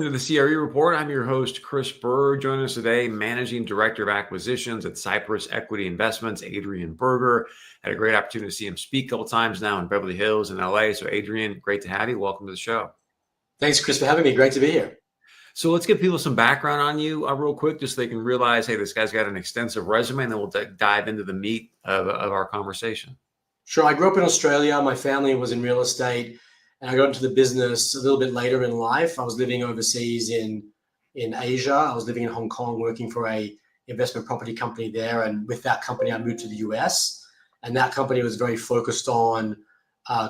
Welcome to the CRE Report. I'm your host, Chris Berger. Joining us today, Managing Director of Acquisitions at Cypress Equity Investments, Adrian Berger. Had a great opportunity to see him speak a couple times now in Beverly Hills and LA. So Adrian, great to have you. Welcome to the show. Thanks, Chris, for having me. Great to be here. So let's give people some background on you real quick, just so they can realize, hey, this guy's got an extensive resume, and then we'll dive into the meat of our conversation. Sure. I grew up in Australia. My family was in real estate, and I got into the business a little bit later in life. I was living overseas in Asia. I was living in Hong Kong, working for a investment property company there. And with that company, I moved to the US. And that company was very focused on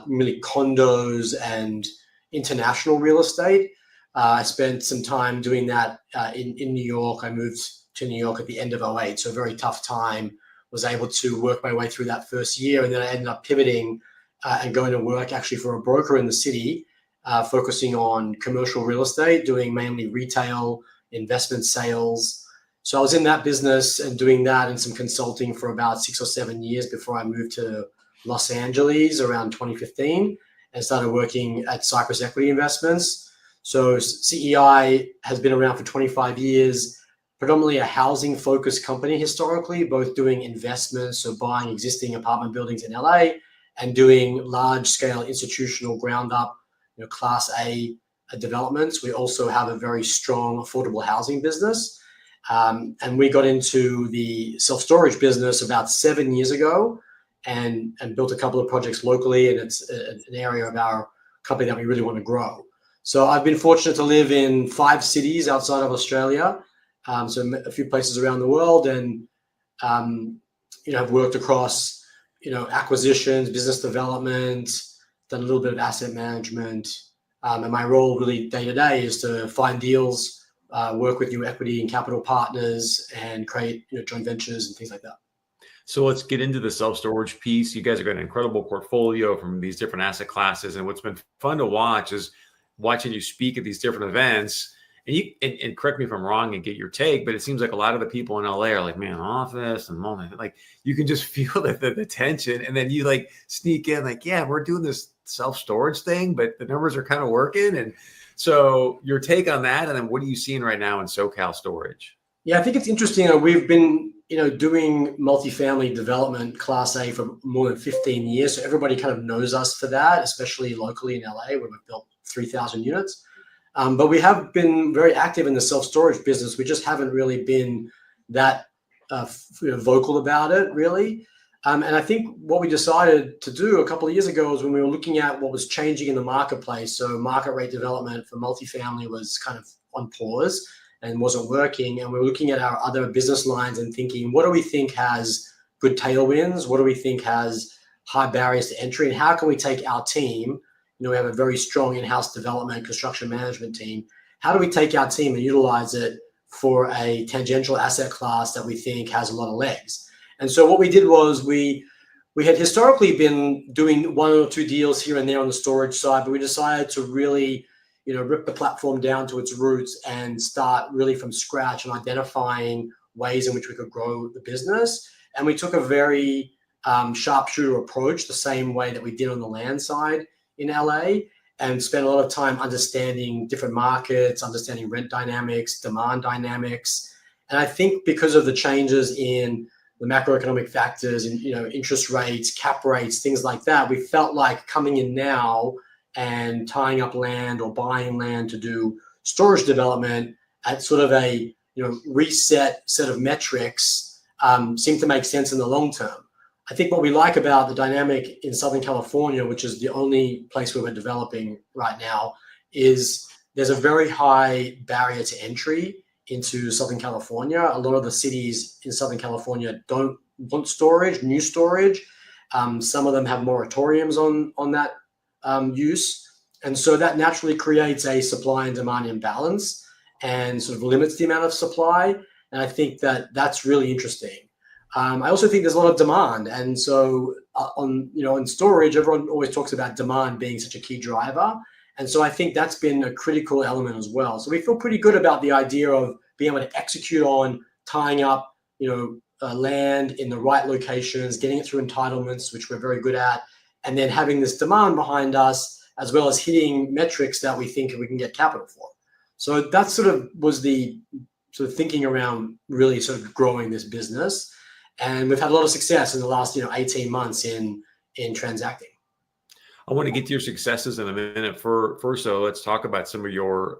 really condos and international real estate. I spent some time doing that in New York. I moved to New York at the end of 2008, so a very tough time. Was able to work my way through that first year, and then I ended up pivoting and going to work actually for a broker in the city, focusing on commercial real estate, doing mainly retail investment sales. So I was in that business and doing that and some consulting for about 6 or 7 years before I moved to Los Angeles around 2015 and started working at Cypress Equity Investments. So CEI has been around for 25 years, predominantly a housing-focused company historically, both doing investments, so buying existing apartment buildings in LA and doing large-scale institutional ground-up, Class A developments. We also have a very strong affordable housing business. And we got into the self-storage business about 7 years ago and built a couple of projects locally, and it's an area of our company that we really want to grow. So I've been fortunate to live in 5 cities outside of Australia, so a few places around the world, and I've worked across acquisitions, business development, done a little bit of asset management, and my role really day to day is to find deals, work with new equity and capital partners, and create joint ventures and things like that. So let's get into the self-storage piece. You guys have got an incredible portfolio from these different asset classes, and what's been fun to watch is watching you speak at these different events. And correct me if I'm wrong and get your take, but it seems like a lot of the people in LA are like, man, office and moment, like you can just feel the tension, and then you like sneak in like, yeah, we're doing this self-storage thing, but the numbers are kind of working. And so your take on that, and then what are you seeing right now in SoCal storage? Yeah, I think it's interesting. We've been doing multifamily development Class A for more than 15 years, so everybody kind of knows us for that, especially locally in LA, where we've built 3,000 units. But we have been very active in the self-storage business. We just haven't really been that vocal about it, really. And I think what we decided to do a couple of years ago was when we were looking at what was changing in the marketplace. So market rate development for multifamily was kind of on pause and wasn't working. And we were looking at our other business lines and thinking, what do we think has good tailwinds? What do we think has high barriers to entry? And how can we take our team? We have a very strong in-house development construction management team. How do we take our team and utilize it for a tangential asset class that we think has a lot of legs? And so what we did was we had historically been doing 1 or 2 deals here and there on the storage side, but we decided to really, rip the platform down to its roots and start really from scratch and identifying ways in which we could grow the business. And we took a very sharpshooter approach, the same way that we did on the land side in LA, and spent a lot of time understanding different markets, understanding rent dynamics, demand dynamics. And I think because of the changes in the macroeconomic factors and interest rates, cap rates, things like that, we felt like coming in now and tying up land or buying land to do storage development at sort of a reset set of metrics seemed to make sense in the long term. I think what we like about the dynamic in Southern California, which is the only place where we're developing right now, is there's a very high barrier to entry into Southern California. A lot of the cities in Southern California don't want storage, new storage. Some of them have moratoriums on that use. And so that naturally creates a supply and demand imbalance and sort of limits the amount of supply. And I think that that's really interesting. I also think there's a lot of demand. And so in storage, everyone always talks about demand being such a key driver. And so I think that's been a critical element as well. So we feel pretty good about the idea of being able to execute on tying up, land in the right locations, getting it through entitlements, which we're very good at, and then having this demand behind us, as well as hitting metrics that we think we can get capital for. So that sort of was the sort of thinking around really sort of growing this business. And we've had a lot of success in the last, 18 months in transacting. I want to get to your successes in a minute. First, though, let's talk about some of your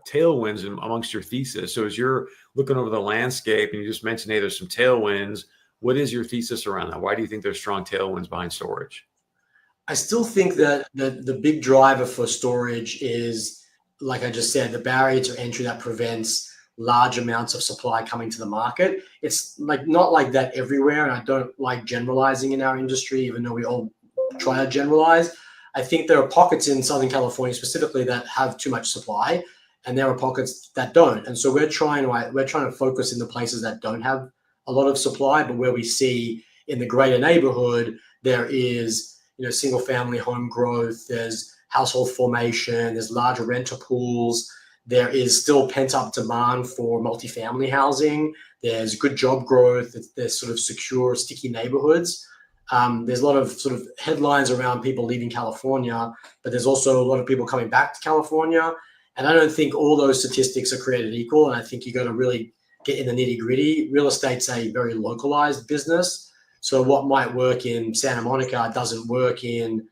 tailwinds amongst your thesis. So as you're looking over the landscape and you just mentioned, hey, there's some tailwinds, what is your thesis around that? Why do you think there's strong tailwinds behind storage? I still think that the big driver for storage is, like I just said, the barrier to entry that prevents large amounts of supply coming to the market. It's like not like that everywhere, and I don't like generalizing in our industry, even though we all try to generalize. I think there are pockets in Southern California specifically that have too much supply, and there are pockets that don't. And so we're trying to focus in the places that don't have a lot of supply, but where we see in the greater neighborhood there is single family home growth, there's household formation, there's larger renter pools, there is still pent up demand for multifamily housing, there's good job growth, there's sort of secure, sticky neighborhoods. There's a lot of sort of headlines around people leaving California, but there's also a lot of people coming back to California. And I don't think all those statistics are created equal. And I think you got to really get in the nitty gritty. Real estate's a very localized business. So what might work in Santa Monica doesn't work in,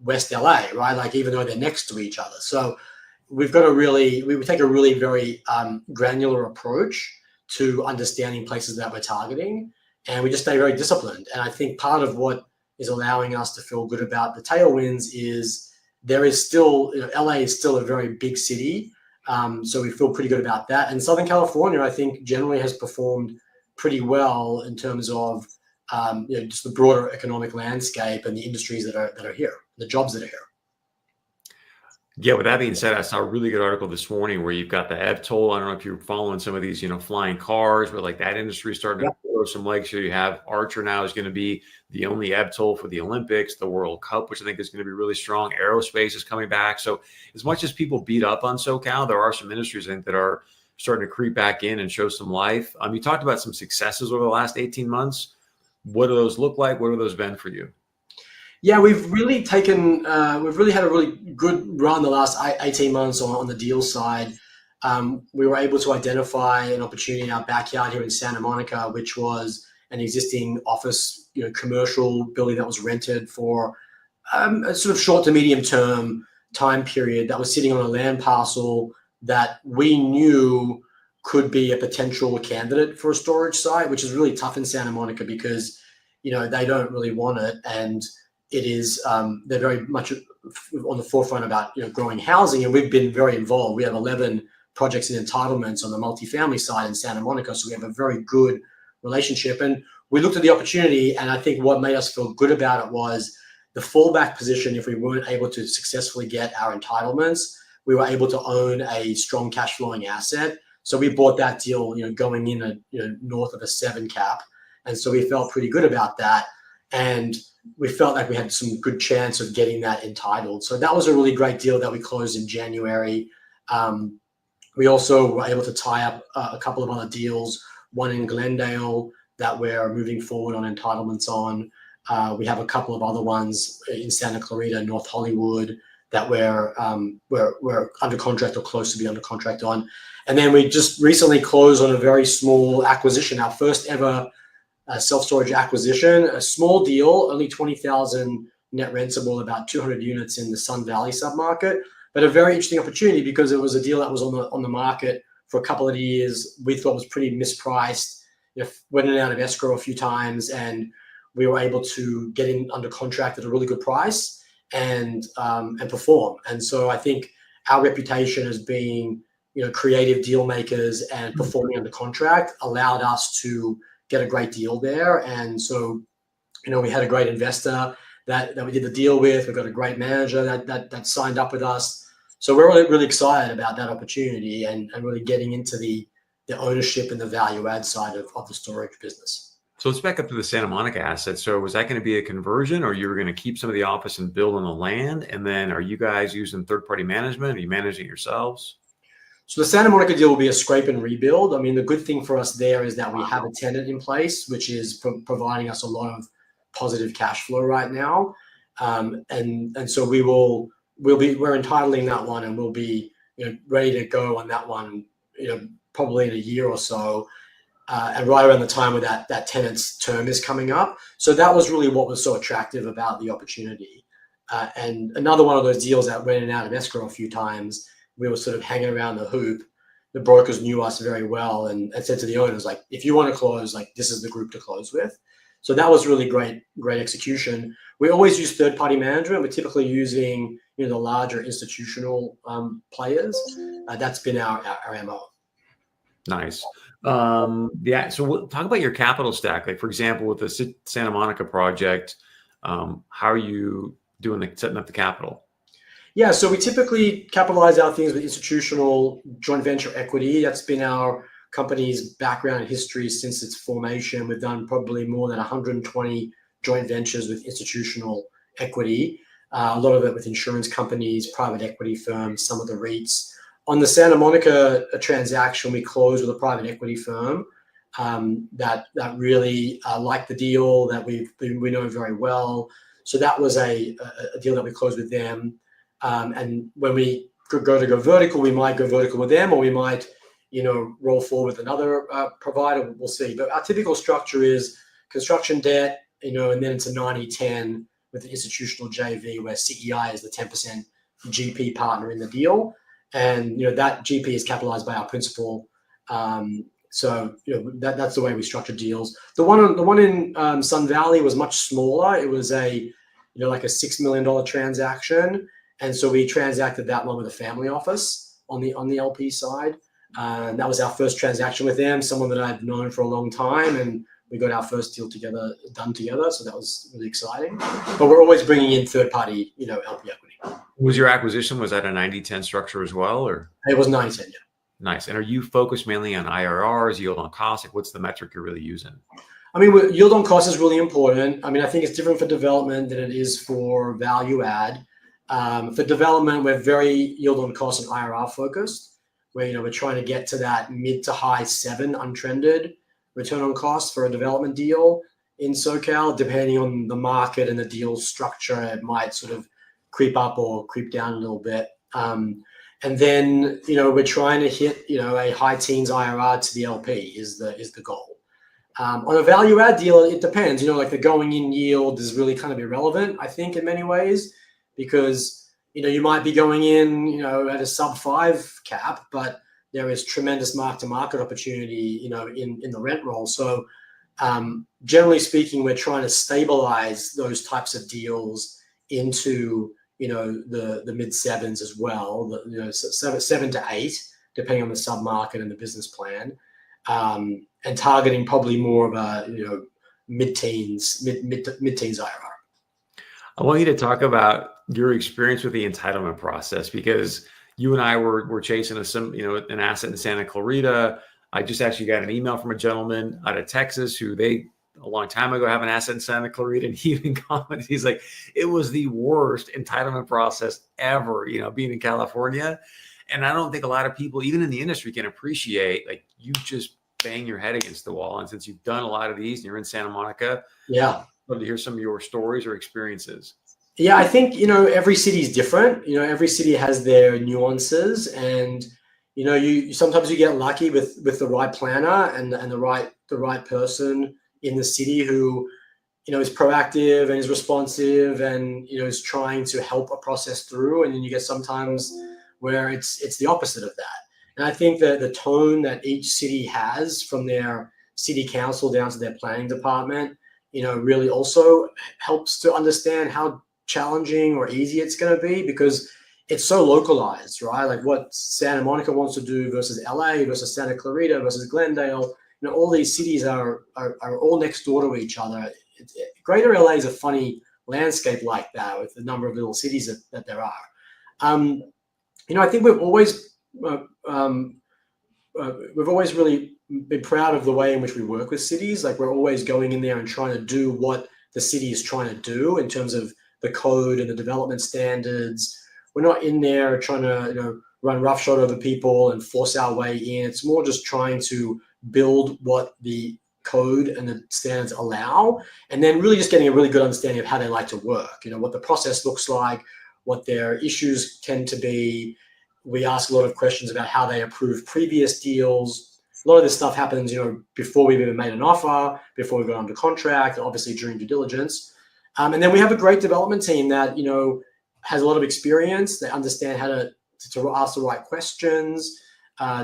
West LA, right? Like even though they're next to each other. So we take a really very granular approach to understanding places that we're targeting. And we just stay very disciplined. And I think part of what is allowing us to feel good about the tailwinds is there is still, LA is still a very big city. So we feel pretty good about that. And Southern California, I think, generally has performed pretty well in terms of just the broader economic landscape and the industries that are here, the jobs that are here. Yeah, with that being said, I saw a really good article this morning where you've got the ebb toll. I don't know if you're following some of these, flying cars, where like that industry is starting to grow some legs. So you have Archer now is going to be the only ebb toll for the Olympics, the World Cup, which I think is going to be really strong. Aerospace is coming back. So as much as people beat up on SoCal, there are some industries I think that are starting to creep back in and show some life. You talked about some successes over the last 18 months. What do those look like? What have those been for you? Yeah, we've really had a really good run the last 18 months on the deal side. We were able to identify an opportunity in our backyard here in Santa Monica, which was an existing office, commercial building that was rented for a sort of short to medium term time period that was sitting on a land parcel that we knew could be a potential candidate for a storage site, which is really tough in Santa Monica because, they don't really want it. And it is, they're very much on the forefront about, growing housing. And we've been very involved. We have 11 projects and entitlements on the multifamily side in Santa Monica. So we have a very good relationship. And we looked at the opportunity, and I think what made us feel good about it was the fallback position. If we weren't able to successfully get our entitlements, we were able to own a strong cash flowing asset. So we bought that deal, going in at north of a 7 cap. And so we felt pretty good about that. And we felt like we had some good chance of getting that entitled. So that was a really great deal that we closed in January. We also were able to tie up a couple of other deals, one in Glendale that we're moving forward on entitlements on. We have a couple of other ones in Santa Clarita, North Hollywood, that we're under contract or close to be under contract on. And then we just recently closed on a very small acquisition, our first ever self-storage acquisition, a small deal, only 20,000 net rentable, about 200 units in the Sun Valley submarket, but a very interesting opportunity because it was a deal that was on the market for a couple of years. We thought was pretty mispriced. Went in and out of escrow a few times, and we were able to get in under contract at a really good price and perform. And so I think our reputation as being creative deal makers and performing under contract allowed us to get a great deal there. And so, we had a great investor that we did the deal with. We've got a great manager that signed up with us. So we're really, really excited about that opportunity and really getting into the ownership and the value add side of the storage business. So let's back up to the Santa Monica asset. So was that going to be a conversion, or you were going to keep some of the office and build on the land? And then are you guys using third-party management? Are you managing it yourselves? So the Santa Monica deal will be a scrape and rebuild. I mean, the good thing for us there is that we have a tenant in place, which is providing us a lot of positive cash flow right now. And so we're entitling that one, and we'll be ready to go on that one, probably in a year or so. And right around the time where that tenant's term is coming up. So that was really what was so attractive about the opportunity. And another one of those deals that went in and out of escrow a few times, we were sort of hanging around the hoop. The brokers knew us very well and said to the owners, like, if you want to close, like, this is the group to close with. So that was really great execution. We always use third-party management. We're typically using the larger institutional players. That's been our MO. Nice. Yeah. So we'll talk about your capital stack. Like, for example, with the Santa Monica project, how are you doing setting up the capital? Yeah, so we typically capitalize our things with institutional joint venture equity. That's been our company's background and history since its formation. We've done probably more than 120 joint ventures with institutional equity, a lot of it with insurance companies, private equity firms, some of the REITs. On the Santa Monica transaction, we closed with a private equity firm that really liked the deal, that we know very well. So that was a deal that we closed with them. And when we go vertical, we might go vertical with them, or we might, roll forward with another provider. We'll see. But our typical structure is construction debt, and then it's a 90-10 with the institutional JV, where CEI is the 10% GP partner in the deal, and that GP is capitalized by our principal. So that's the way we structure deals. The one in Sun Valley was much smaller. It was like a $6 million transaction. And so we transacted that one with a family office on the LP side. That was our first transaction with them, someone that I'd known for a long time, and we got our first deal done together. So that was really exciting. But we're always bringing in third-party, LP equity. Was your acquisition, was that a 90-10 structure as well, or? It was 90-10, yeah. Nice. And are you focused mainly on IRRs, yield on cost? Like, what's the metric you're really using? I mean, yield on cost is really important. I mean, I think it's different for development than it is for value add. For development, we're very yield on cost and IRR focused, where we're trying to get to that mid to high 7 untrended return on cost for a development deal in SoCal. Depending on the market and the deal structure, it might sort of creep up or creep down a little bit. And then we're trying to hit a high teens IRR to the LP is the goal. On a value add deal, it depends. Like the going in yield is really kind of irrelevant, I think, in many ways. Because you might be going in at a sub 5 cap, but there is tremendous mark to market opportunity in the rent roll. So generally speaking, we're trying to stabilize those types of deals into the mid 7s as well, 7 to 8, depending on the sub market and the business plan, and targeting probably more of a mid-teens IRR. I want you to talk about your experience with the entitlement process, because you and I were chasing an asset in Santa Clarita. I just actually got an email from a gentleman out of Texas who a long time ago have an asset in Santa Clarita, and he even commented, he's like, it was the worst entitlement process ever, being in California. And I don't think a lot of people, even in the industry, can appreciate, like, you just bang your head against the wall. And since you've done a lot of these and you're in Santa Monica, yeah, I'd love to hear some of your stories or experiences. Yeah, I think, every city is different. Every city has their nuances, and, you sometimes you get lucky with the right planner and the right person in the city who, is proactive and is responsive and, is trying to help a process through. And then you get sometimes where it's the opposite of that. And I think that the tone that each city has, from their city council down to their planning department, really also helps to understand how challenging or easy it's going to be, because it's so localized, right? Like what Santa Monica wants to do versus LA versus Santa Clarita versus Glendale. All these cities are all next door to each other. Greater LA is a funny landscape like that, with the number of little cities that there are. I think we've always really been proud of the way in which we work with cities. Like, we're always going in there and trying to do what the city is trying to do in terms of the code and the development standards. We're not in there trying to run roughshod over people and force our way in. It's more just trying to build what the code and the standards allow, and then really just getting a really good understanding of how they like to work, what the process looks like, what their issues tend to be, We ask a lot of questions about how they approve previous deals. A lot of this stuff happens, before we've even made an offer, before we got under contract, obviously during due diligence. And then we have a great development team that, has a lot of experience. They understand how to ask the right questions.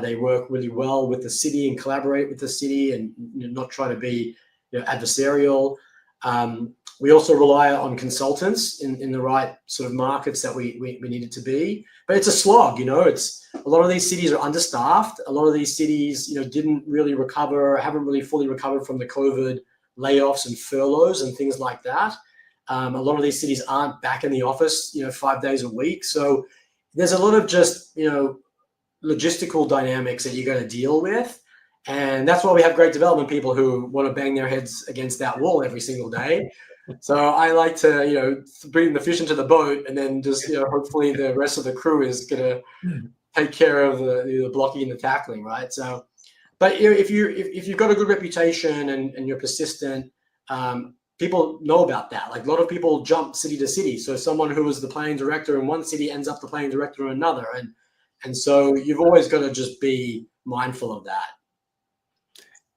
They work really well with the city and collaborate with the city and not try to be adversarial. We also rely on consultants in the right sort of markets that we need it to be. But it's a slog, it's a lot of these cities are understaffed. A lot of these cities, didn't really haven't really fully recovered from the COVID layoffs and furloughs and things like that. A lot of these cities aren't back in the office, 5 days a week. So there's a lot of just, logistical dynamics that you got to deal with. And that's why we have great development people who want to bang their heads against that wall every single day. So I like to, bring the fish into the boat, and then just, hopefully the rest of the crew is going to take care of the blocking and the tackling, right? So, but if you've got a good reputation and you're persistent, people know about that. Like a lot of people jump city to city. So someone who was the planning director in one city ends up the planning director in another, and so you've always got to just be mindful of that.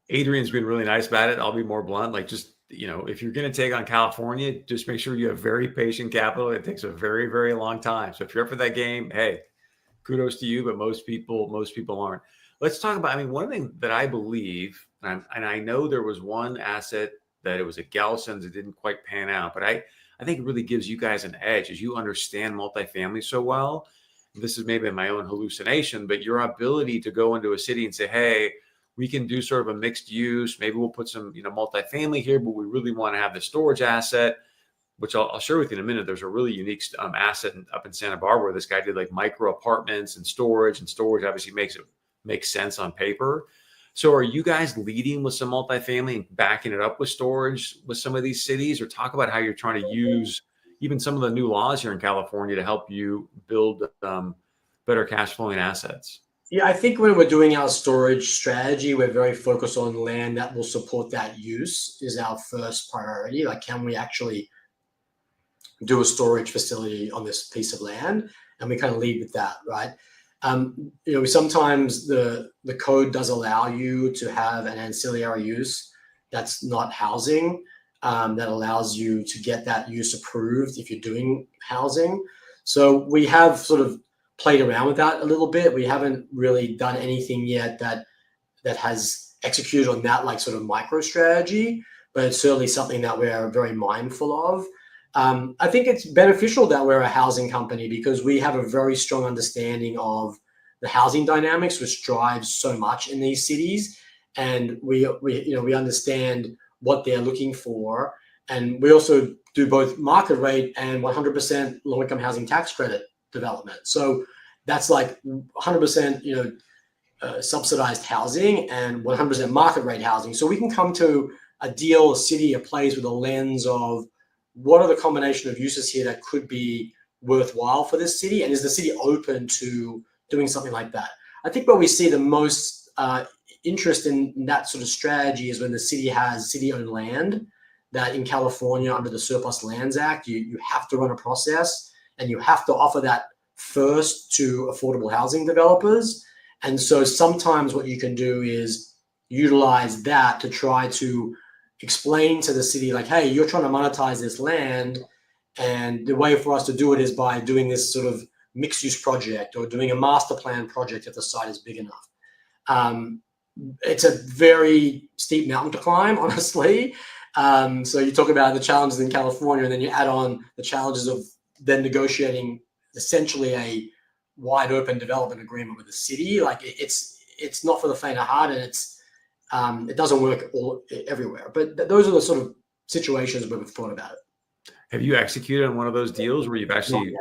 Adrian's been really nice about it. I'll be more blunt. Like just, if you're going to take on California, just make sure you have very patient capital. It takes a very, very long time. So if you're up for that game, hey, kudos to you, but most people aren't. Let's talk about, one thing that I believe, and I know there was one asset that it was a Gelson's that didn't quite pan out, but I think it really gives you guys an edge as you understand multifamily so well. This is maybe my own hallucination, but your ability to go into a city and say, hey, we can do sort of a mixed use. Maybe we'll put some, multifamily here, but we really want to have the storage asset, which I'll share with you in a minute. There's a really unique asset up in Santa Barbara. This guy did like micro apartments and storage obviously makes sense on paper. So are you guys leading with some multifamily and backing it up with storage with some of these cities, or talk about how you're trying to use even some of the new laws here in California to help you build better cash flowing assets? Yeah, I think when we're doing our storage strategy, we're very focused on land that will support that use is our first priority. Like, can we actually do a storage facility on this piece of land? And we kind of lead with that, right? Sometimes the code does allow you to have an ancillary use that's not housing, that allows you to get that use approved if you're doing housing. So we have sort of played around with that a little bit. We haven't really done anything yet that has executed on that like sort of micro strategy, but it's certainly something that we're very mindful of. I think it's beneficial that we're a housing company because we have a very strong understanding of the housing dynamics, which drives so much in these cities, and we understand what they're looking for, and we also do both market rate and 100% low income housing tax credit development. So that's like 100% subsidized housing and 100% market rate housing. So we can come to a deal, a city, a place with a lens of what are the combination of uses here that could be worthwhile for this city, and is the city open to doing something like that? I think where we see the most interest in that sort of strategy is when the city has city-owned land that in California under the Surplus Lands Act, you have to run a process and you have to offer that first to affordable housing developers. And so sometimes what you can do is utilize that to try to explain to the city, like, hey, you're trying to monetize this land, and the way for us to do it is by doing this sort of mixed use project or doing a master plan project if the site is big enough. It's a very steep mountain to climb, honestly. So you talk about the challenges in California, and then you add on the challenges of then negotiating essentially a wide open development agreement with the city. Like it's not for the faint of heart, and it doesn't work everywhere. But those are the sort of situations where we've thought about it. Have you executed on one of those deals where you've actually?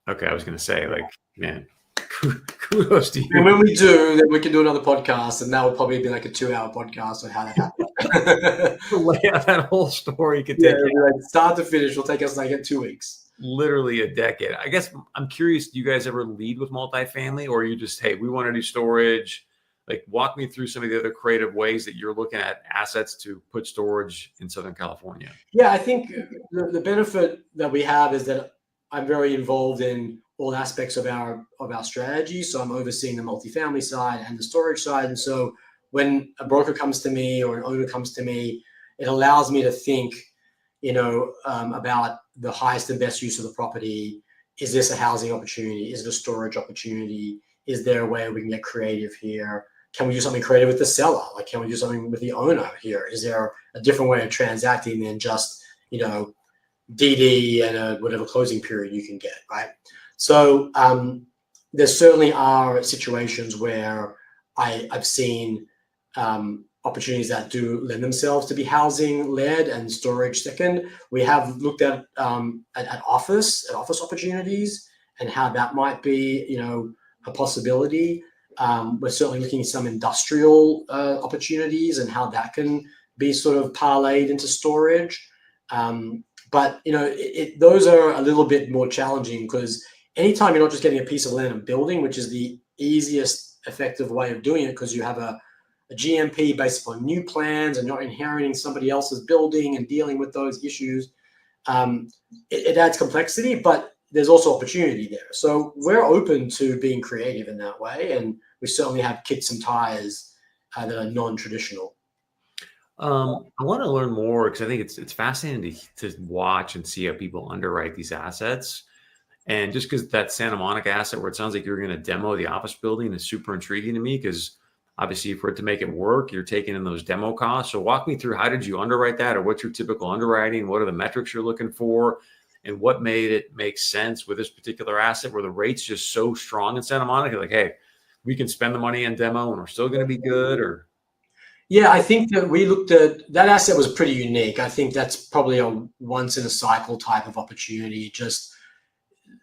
Okay, I was going to say, like, man, kudos to you. And when we do, then we can do another podcast, and that will probably be like a 2-hour podcast on how that happened. Lay out that whole story could take like start to finish will take us like 2 weeks. Literally a decade. I guess I'm curious, do you guys ever lead with multifamily, or are you just, hey, we want to do storage? Like, walk me through some of the other creative ways that you're looking at assets to put storage in Southern California. Yeah, I think the benefit that we have is that I'm very involved in all aspects of our strategy. So I'm overseeing the multifamily side and the storage side. And so when a broker comes to me or an owner comes to me, it allows me to think, about the highest and best use of the property. Is this a housing opportunity? Is it a storage opportunity? Is there a way we can get creative here? Can we do something creative with the seller? Like, can we do something with the owner here? Is there a different way of transacting than just, DD and whatever closing period you can get, right? So there certainly are situations where I've seen opportunities that do lend themselves to be housing led and storage second. We have looked at office opportunities and how that might be, a possibility. We're certainly looking at some industrial opportunities and how that can be sort of parlayed into storage. But those are a little bit more challenging because anytime you're not just getting a piece of land and building, which is the easiest effective way of doing it, because you have a GMP based upon new plans and you're inheriting somebody else's building and dealing with those issues, it adds complexity, but there's also opportunity there. So we're open to being creative in that way, and we certainly have kits and tires that are non-traditional. I want to learn more because I think it's fascinating to watch and see how people underwrite these assets. And just because that Santa Monica asset where it sounds like you're going to demo the office building is super intriguing to me, because obviously for it to make it work, you're taking in those demo costs. So walk me through, how did you underwrite that, or what's your typical underwriting? What are the metrics you're looking for? And what made it make sense with this particular asset where the rate's just so strong in Santa Monica? Like, hey, we can spend the money on demo and we're still going to be good? Or yeah, I think that we looked at that asset was pretty unique. I think that's probably a once in a cycle type of opportunity, just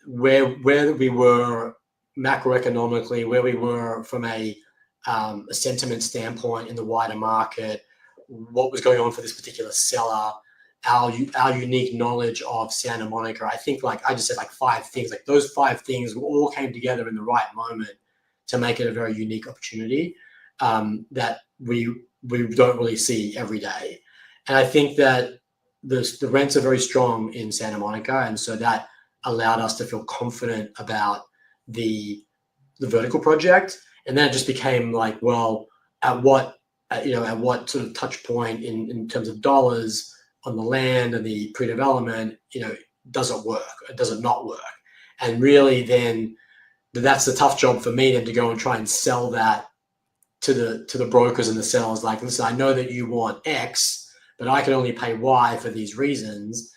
where we were macroeconomically, where we were from a sentiment standpoint in the wider market, what was going on for this particular seller, our unique knowledge of Santa Monica. I think, like I just said, like 5 things, like those 5 things all came together in the right moment to make it a very unique opportunity that we don't really see every day. And I think that the rents are very strong in Santa Monica, and so that allowed us to feel confident about the vertical project. And then it just became like, well, at what sort of touch point in terms of dollars on the land and the pre-development, does it work? Does it not work? And really then that's the tough job for me then, to go and try and sell that to the brokers and the sellers. Like, listen, I know that you want X, but I can only pay Y for these reasons.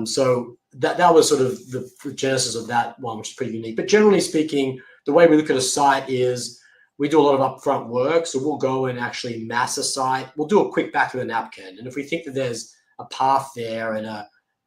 So that was sort of the genesis of that one, which is pretty unique. But generally speaking, the way we look at a site is we do a lot of upfront work. So we'll go and actually mass a site. We'll do a quick back of the napkin. And if we think that there's a path there and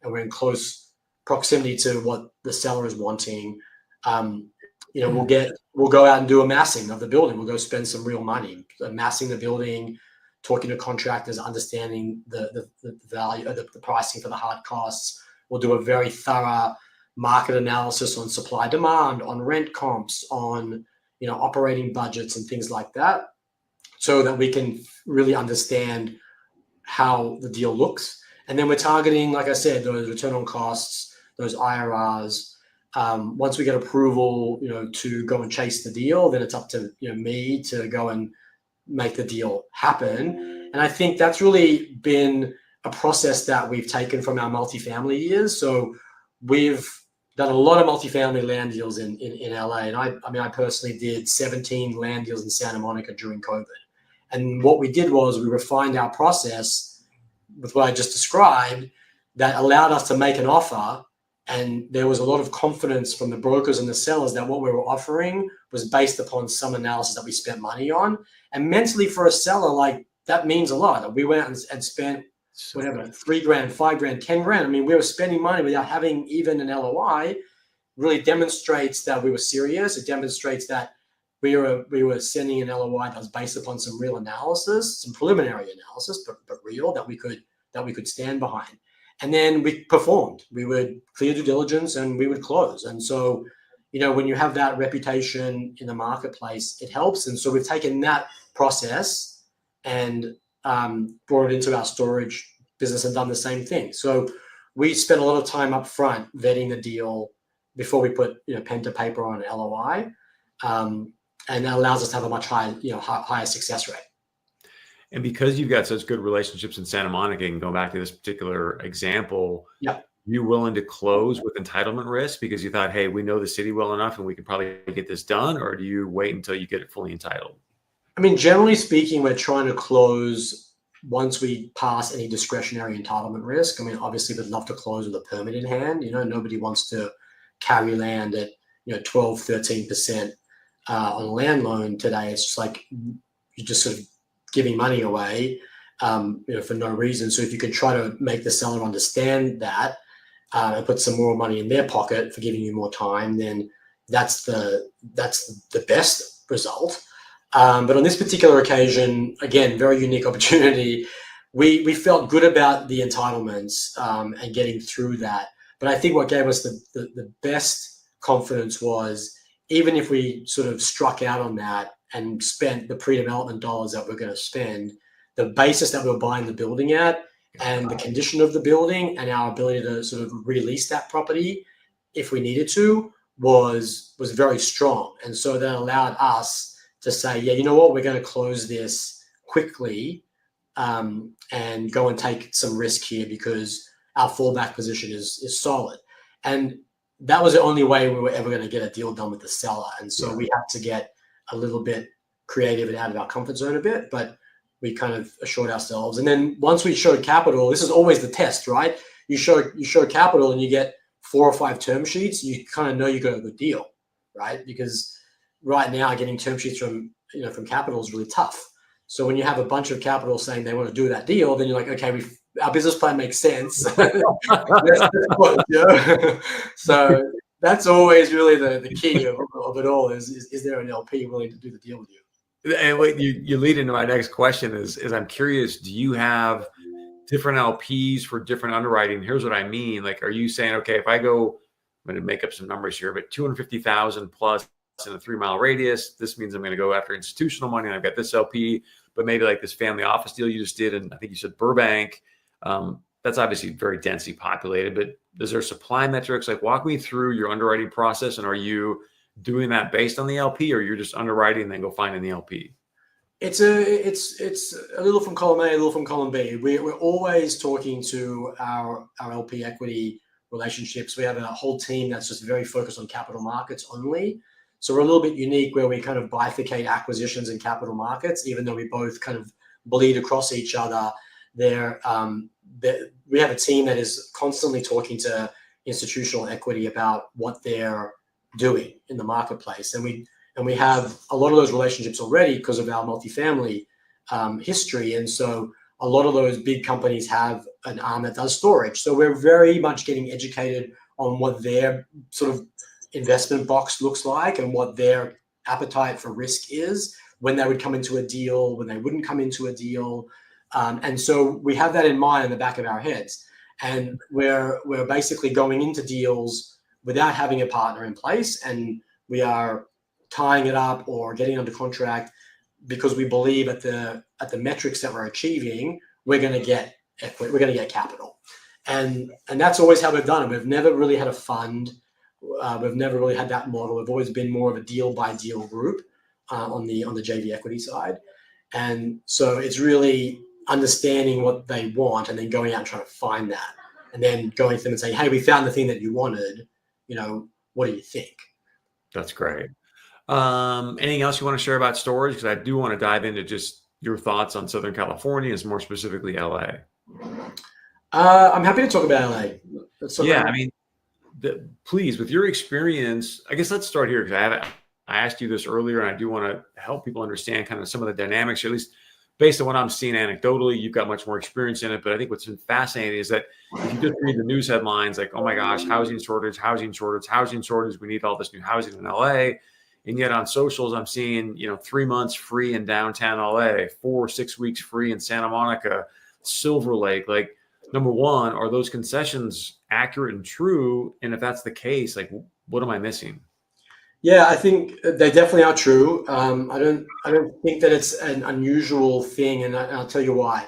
we're in close proximity to what the seller is wanting, we'll go out and do a massing of the building. We'll go spend some real money massing the building, talking to contractors, understanding the value, the pricing for the hard costs. We'll do a very thorough market analysis on supply demand, on rent comps, on operating budgets and things like that, so that we can really understand how the deal looks. And then we're targeting, like I said, those return on costs, those IRRs. Once we get approval, to go and chase the deal, then it's up to me to go and make the deal happen. And I think that's really been a process that we've taken from our multifamily years. So we've done a lot of multifamily land deals in LA. And I personally did 17 land deals in Santa Monica during COVID. And what we did was we refined our process with what I just described that allowed us to make an offer. And there was a lot of confidence from the brokers and the sellers that what we were offering was based upon some analysis that we spent money on. And mentally for a seller, like, that means a lot. We went out and spent whatever, $3,000, $5,000, $10,000. I mean, we were spending money without having even an LOI. Really demonstrates that we were serious. It demonstrates that we were sending an LOI that was based upon some real analysis, some preliminary analysis, but real, that we could stand behind. And then we performed. We would clear due diligence and we would close. And so, when you have that reputation in the marketplace, it helps. And so we've taken that process and brought it into our storage business and done the same thing. So we spent a lot of time up front vetting the deal, before we put pen to paper on an LOI, and that allows us to have a much higher higher success rate. And because you've got such good relationships in Santa Monica, and going back to this particular example, Yeah. you willing to close with entitlement risk because you thought, hey, we know the city well enough and we can probably get this done, or do you wait until you get it fully entitled? I mean, generally speaking, we're trying to close once we pass any discretionary entitlement risk. I mean, obviously, we'd love to close with a permit in hand. Nobody wants to carry land at 12, 13% on a land loan today. It's just like you're just sort of giving money away, for no reason. So if you can try to make the seller understand that and put some more money in their pocket for giving you more time, then that's the best result. But on this particular occasion, again, very unique opportunity. We felt good about the entitlements and getting through that. But I think what gave us the best confidence was, even if we sort of struck out on that and spent the pre-development dollars that we're going to spend, the basis that we were buying the building at and the condition of the building and our ability to sort of release that property if we needed to was very strong. And so that allowed us to say, yeah, you know what, we're going to close this quickly and go and take some risk here because our fallback position is solid. And that was the only way we were ever going to get a deal done with the seller. And so we had to get a little bit creative and out of our comfort zone a bit, but we kind of assured ourselves. And then once we showed capital, this is always the test, right? You show capital and you get 4 or 5 term sheets, you kind of know you got a good deal, right? Because right now getting term sheets from capital is really tough. So when you have a bunch of capital saying they want to do that deal, then you're like, okay, our business plan makes sense. So that's always really the key of it all is there an LP willing to do the deal with you? And what you lead into my next question is I'm curious, do you have different LPs for different underwriting? Here's what I mean. Like, are you saying, okay, if I go, I'm going to make up some numbers here, but 250,000 plus in a 3-mile radius, this means I'm going to go after institutional money and I've got this LP, but maybe like this family office deal you just did, and I think you said Burbank, that's obviously very densely populated, but is there supply metrics? Like, walk me through your underwriting process, and are you doing that based on the LP, or you're just underwriting and then go finding the LP? It's a little from column A, a little from column B. We're always talking to our LP equity relationships. We have a whole team that's just very focused on capital markets only. So we're a little bit unique where we kind of bifurcate acquisitions and capital markets, even though we both kind of bleed across each other. We have a team that is constantly talking to institutional equity about what they're doing in the marketplace. And we have a lot of those relationships already because of our multifamily history. And so a lot of those big companies have an arm that does storage. So we're very much getting educated on what their sort of investment box looks like and what their appetite for risk is, when they would come into a deal, when they wouldn't come into a deal. And so we have that in mind in the back of our heads. And we're basically going into deals without having a partner in place, and we are tying it up or getting under contract because we believe at the metrics that we're achieving, we're going to get equity, we're going to get capital. And that's always how we've done it. We've never really had a fund. We've never really had that model. We've always been more of a deal by deal group on the JV equity side. And so it's really understanding what they want and then going out and trying to find that, and then going to them and saying, hey, we found the thing that you wanted, what do you think? That's great. Anything else you want to share about storage? Because I do want to dive into just your thoughts on Southern California, and more specifically LA. I'm happy to talk about LA. I mean, please, with your experience, I guess let's start here, because I asked you this earlier, and I do want to help people understand kind of some of the dynamics, or at least based on what I'm seeing anecdotally. You've got much more experience in it, but I think what's been fascinating is that if you just read the news headlines, like, oh my gosh, housing shortage, we need all this new housing in LA. And yet on socials, I'm seeing, 3 months free in downtown LA, 4 or 6 weeks free in Santa Monica, Silver Lake. Like, number one, are those concessions accurate and true? And if that's the case, like, what am I missing? Yeah, I think they definitely are true. I don't think that it's an unusual thing, and I'll tell you why.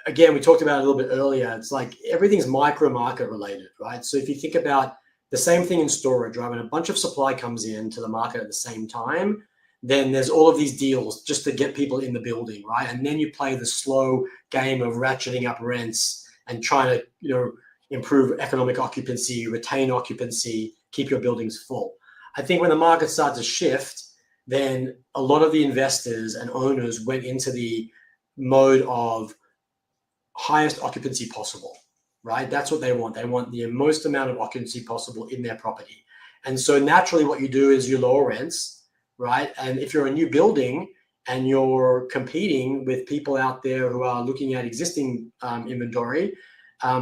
Again, we talked about it a little bit earlier. It's like everything's micro market related, right? So if you think about The same thing in storage, right? When a bunch of supply comes into the market at the same time, then there's all of these deals just to get people in the building, right? And then you play the slow game of ratcheting up rents and trying to, improve economic occupancy, retain occupancy, keep your buildings full. I think when the market started to shift, then a lot of the investors and owners went into the mode of highest occupancy possible, right? That's what they want. They want the most amount of occupancy possible in their property. And so naturally what you do is you lower rents, right? And if you're a new building and you're competing with people out there who are looking at existing inventory,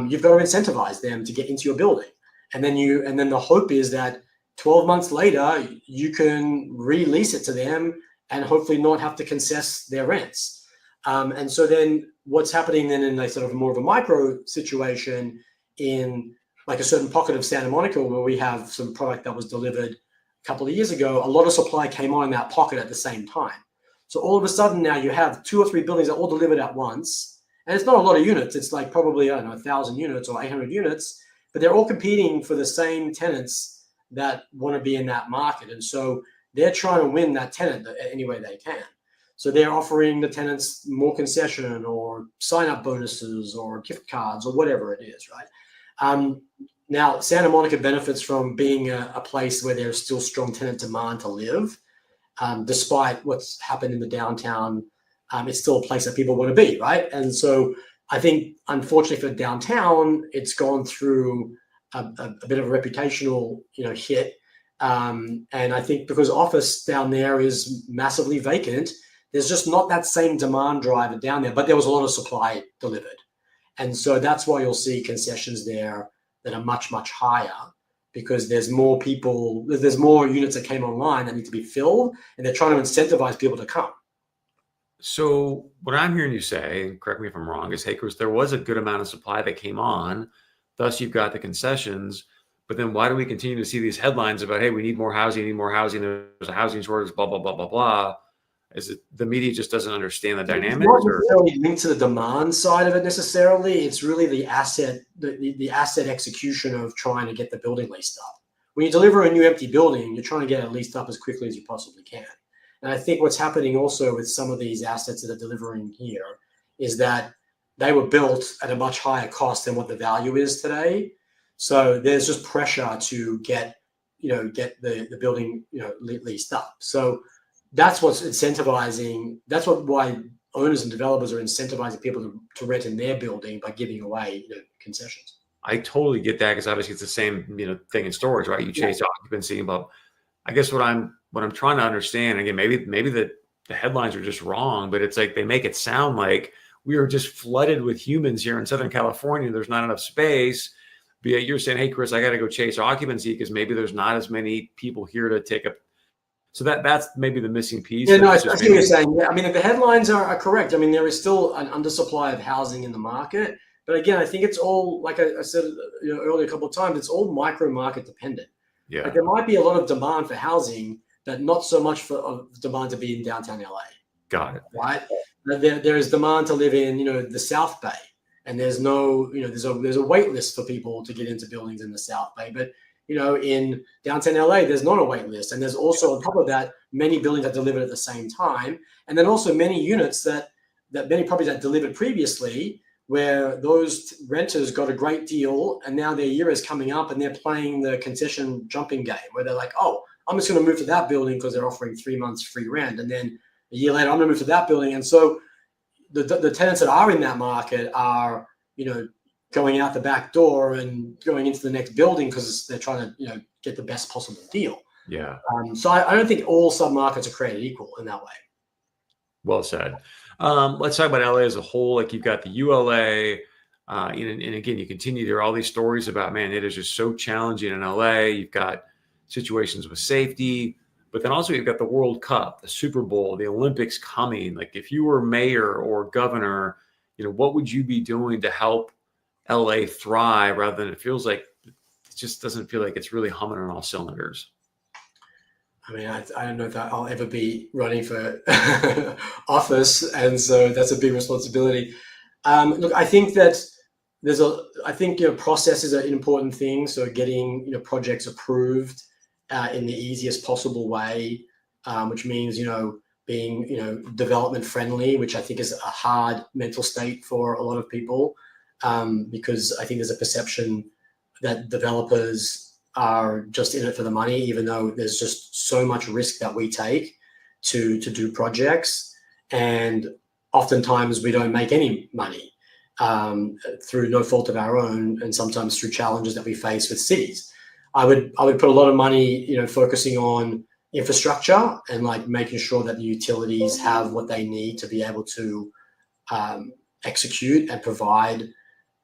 you've got to incentivize them to get into your building. And then the hope is that 12 months later, you can release it to them and hopefully not have to concess their rents. And so then what's happening then in a sort of more of a micro situation in like a certain pocket of Santa Monica where we have some product that was delivered a couple of years ago, a lot of supply came on in that pocket at the same time. So all of a sudden now you have 2 or 3 buildings that all delivered at once. And it's not a lot of units. It's like probably, 1,000 units or 800 units, but they're all competing for the same tenants that want to be in that market. And so they're trying to win that tenant any way they can. So they're offering the tenants more concession or sign-up bonuses or gift cards or whatever it is, right? Now, Santa Monica benefits from being a place where there's still strong tenant demand to live. Despite what's happened in the downtown, it's still a place that people want to be, right? And so I think, unfortunately for downtown, it's gone through a bit of a reputational, hit. And I think because office down there is massively vacant, there's just not that same demand driver down there, but there was a lot of supply delivered. And so that's why you'll see concessions there that are much, much higher because there's more people, there's more units that came online that need to be filled, and they're trying to incentivize people to come. So what I'm hearing you say, and correct me if I'm wrong, is, hey, Chris, there was a good amount of supply that came on, thus you've got the concessions, but then why do we continue to see these headlines about, hey, we need more housing, there's a housing shortage, blah, blah, blah, blah, blah. Is it the media just doesn't understand the dynamics? It's not necessarily linked to the demand side of it necessarily. It's really the asset, the asset execution of trying to get the building leased up. When you deliver a new empty building, you're trying to get it leased up as quickly as you possibly can. And I think what's happening also with some of these assets that are delivering here is that they were built at a much higher cost than what the value is today. So there's just pressure to get the building, leased up. So that's what's incentivizing. That's why owners and developers are incentivizing people to rent in their building by giving away concessions. I totally get that because obviously it's the same thing in storage, right? You chase occupancy, but I guess what I'm trying to understand, again, maybe the headlines are just wrong, but it's like they make it sound like we are just flooded with humans here in Southern California. There's not enough space. But yet you're saying, hey, Chris, I got to go chase occupancy because maybe there's not as many people here to take up. So that's maybe the missing piece. Yeah, no, I see what you're saying. Yeah, I mean, the headlines are correct. I mean, there is still an undersupply of housing in the market. But again, I think it's all, like I said earlier a couple of times, it's all micro market dependent. Yeah. Like there might be a lot of demand for housing, but not so much for demand to be in downtown LA. Got it. Right? There is demand to live in, the South Bay. And there's no, there's a wait list for people to get into buildings in the South Bay. But in downtown LA, there's not a wait list. And there's also, on top of that, many buildings that delivered at the same time. And then also many units that many properties that delivered previously, where those renters got a great deal and now their year is coming up and they're playing the concession jumping game where they're like, oh, I'm just going to move to that building because they're offering 3 months free rent. And then a year later, I'm going to move to that building. And so the tenants that are in that market are, going out the back door and going into the next building because they're trying to, get the best possible deal. Yeah. So I don't think all submarkets are created equal in that way. Well said. Let's talk about LA as a whole. Like you've got the ULA, and again, you continue to hear all these stories about, man, it is just so challenging in LA. You've got situations with safety, but then also you've got the World Cup, the Super Bowl, the Olympics coming. Like if you were mayor or governor, what would you be doing to help LA thrive rather than it just doesn't feel like it's really humming on all cylinders? I mean, I don't know if I'll ever be running for office, and so that's a big responsibility. Look, I think that I think, process is an important thing. So getting, projects approved in the easiest possible way, which means, being, development friendly, which I think is a hard mental state for a lot of people, because I think there's a perception that developers are just in it for the money, even though there's just so much risk that we take to do projects. And oftentimes we don't make any money through no fault of our own, and sometimes through challenges that we face with cities. I would put a lot of money, focusing on infrastructure and like making sure that the utilities have what they need to be able to execute and provide,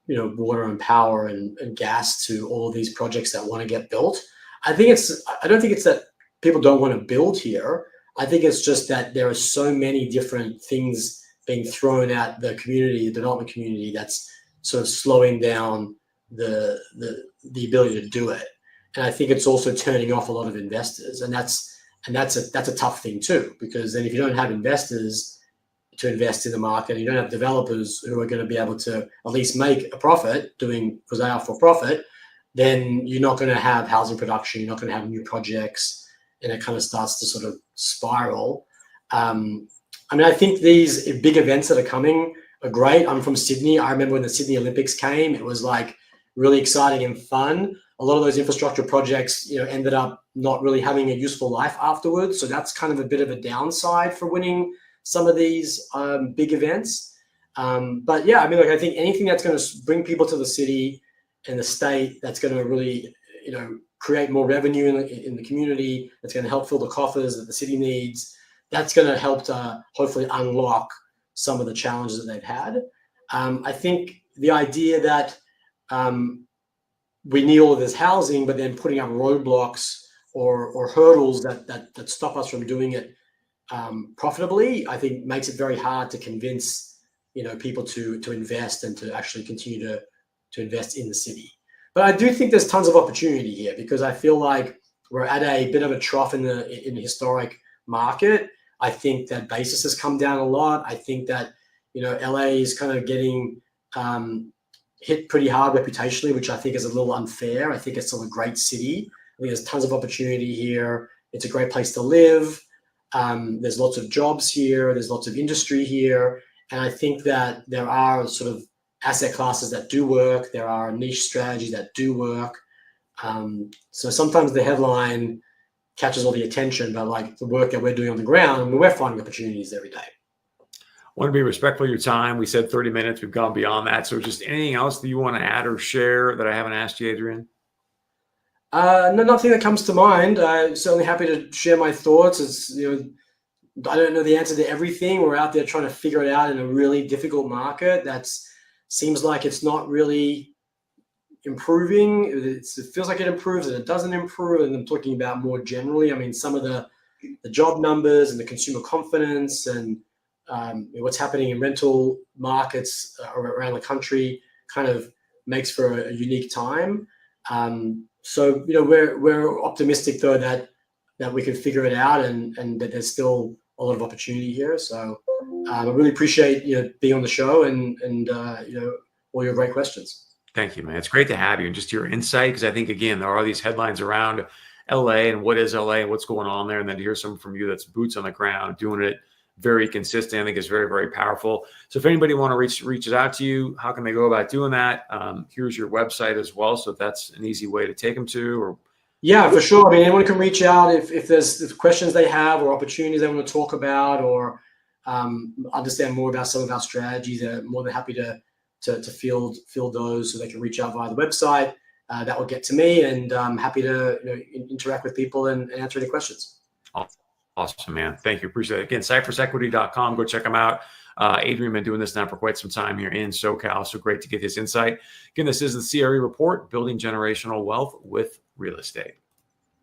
water and power and gas to all of these projects that want to get built. I don't think it's that people don't want to build here. I think it's just that there are so many different things being thrown at the community, the development community, that's sort of slowing down the ability to do it. And I think it's also turning off a lot of investors, and that's a tough thing too, because then if you don't have investors to invest in the market, and you don't have developers who are going to be able to at least make a profit because they are for profit, then you're not going to have housing production, you're not going to have new projects, and it kind of starts to sort of spiral. I think these big events that are coming are great. I'm from Sydney. I remember when the Sydney Olympics came, it was like really exciting and fun. A lot of those infrastructure projects, ended up not really having a useful life afterwards. So that's kind of a bit of a downside for winning some of these big events. But yeah, I think anything that's going to bring people to the city and the state, that's going to really, create more revenue in the community, that's going to help fill the coffers that the city needs, that's going to help to hopefully unlock some of the challenges that they've had. I think the idea that we need all of this housing, but then putting up roadblocks or hurdles that stop us from doing it profitably, I think makes it very hard to convince people to invest and to actually continue to invest in the city. But I do think there's tons of opportunity here, because I feel like we're at a bit of a trough in the historic market. I think that basis has come down a lot. I think that LA is kind of getting hit pretty hard reputationally, which I think is a little unfair. I think it's still a great city. I think there's tons of opportunity here. It's a great place to live. There's lots of jobs here. There's lots of industry here. And I think that there are sort of asset classes that do work. There are niche strategies that do work. So sometimes the headline catches all the attention, but like the work that we're doing on the ground, we're finding opportunities every day. I want to be respectful of your time. We said 30 minutes. We've gone beyond that. So just anything else that you want to add or share that I haven't asked you, Adrian? No, nothing that comes to mind. I'm certainly happy to share my thoughts. It's, I don't know the answer to everything. We're out there trying to figure it out in a really difficult market. That seems like it's not really improving. It feels like it improves and it doesn't improve. And I'm talking about more generally. Some of the job numbers and the consumer confidence and what's happening in rental markets around the country kind of makes for a unique time. So we're optimistic though that we can figure it out and that there's still a lot of opportunity here. So I really appreciate being on the show and all your great questions. Thank you, man. It's great to have you and just your insight, because I think again there are these headlines around LA and what is LA and what's going on there, and then to hear something from you that's boots on the ground doing it very consistent, I think is very, very powerful. So if anybody want to reaches out to you, how can they go about doing that? Here's your website as well. So if that's an easy way to take them to, or. Yeah, for sure. Anyone can reach out if there's questions they have or opportunities they want to talk about or understand more about some of our strategies. They're more than happy to field those, so they can reach out via the website. That will get to me, and I'm happy to interact with people and answer any questions. Awesome, man. Thank you. Appreciate it. Again, cypressequity.com. Go check them out. Adrian been doing this now for quite some time here in SoCal. So great to get his insight. Again, this is the CRE Report, Building Generational Wealth with Real Estate.